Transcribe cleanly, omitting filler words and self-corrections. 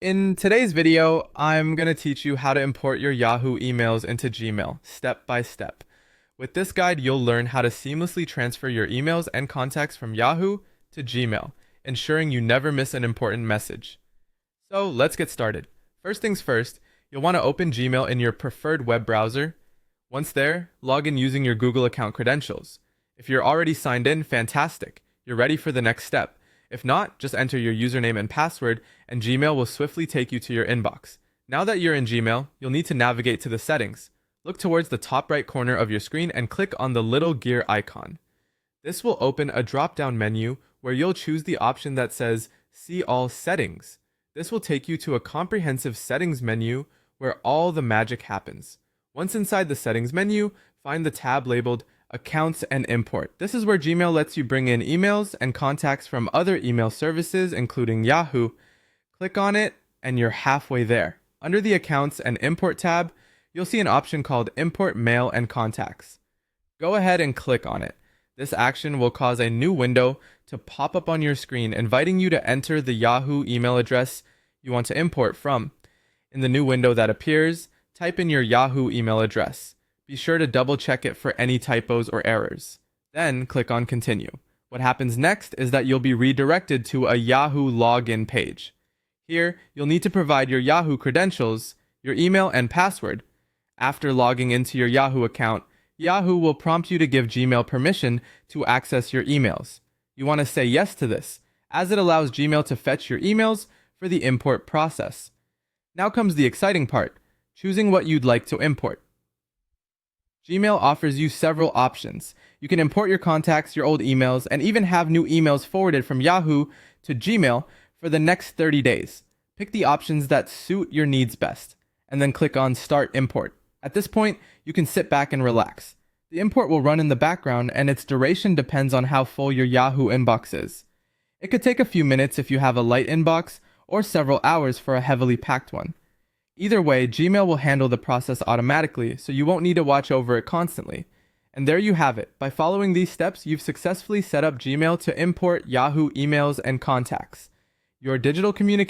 In today's video, I'm going to teach you how to import your Yahoo emails into Gmail, step by step. With this guide, you'll learn how to seamlessly transfer your emails and contacts from Yahoo to Gmail, ensuring you never miss an important message. So let's get started. First things first, you'll want to open Gmail in your preferred web browser. Once there, log in using your Google account credentials. If you're already signed in, fantastic. You're ready for the next step. If not, just enter your username and password, and Gmail will swiftly take you to your inbox. Now that you're in Gmail, you'll need to navigate to the settings. Look towards the top right corner of your screen and click on the little gear icon. This will open a drop-down menu where you'll choose the option that says See All Settings. This will take you to a comprehensive settings menu where all the magic happens. Once inside the settings menu, find the tab labeled Accounts and Import. This is where Gmail lets you bring in emails and contacts from other email services, including Yahoo. Click on it, and you're halfway there. Under the Accounts and Import tab, you'll see an option called Import Mail and Contacts. Go ahead and click on it. This action will cause a new window to pop up on your screen, inviting you to enter the Yahoo email address you want to import from. In the new window that appears, type in your Yahoo email address. Be sure to double check it for any typos or errors. Then click on Continue. What happens next is that you'll be redirected to a Yahoo login page. Here, you'll need to provide your Yahoo credentials, your email and password. After logging into your Yahoo account, Yahoo will prompt you to give Gmail permission to access your emails. You want to say yes to this, as it allows Gmail to fetch your emails for the import process. Now comes the exciting part, choosing what you'd like to import. Gmail offers you several options. You can import your contacts, your old emails, and even have new emails forwarded from Yahoo to Gmail for the next 30 days. Pick the options that suit your needs best, and then click on Start Import. At this point, you can sit back and relax. The import will run in the background, and its duration depends on how full your Yahoo inbox is. It could take a few minutes if you have a light inbox, or several hours for a heavily packed one. Either way, Gmail will handle the process automatically, so you won't need to watch over it constantly. And there you have it. By following these steps, you've successfully set up Gmail to import Yahoo emails and contacts. Your digital communication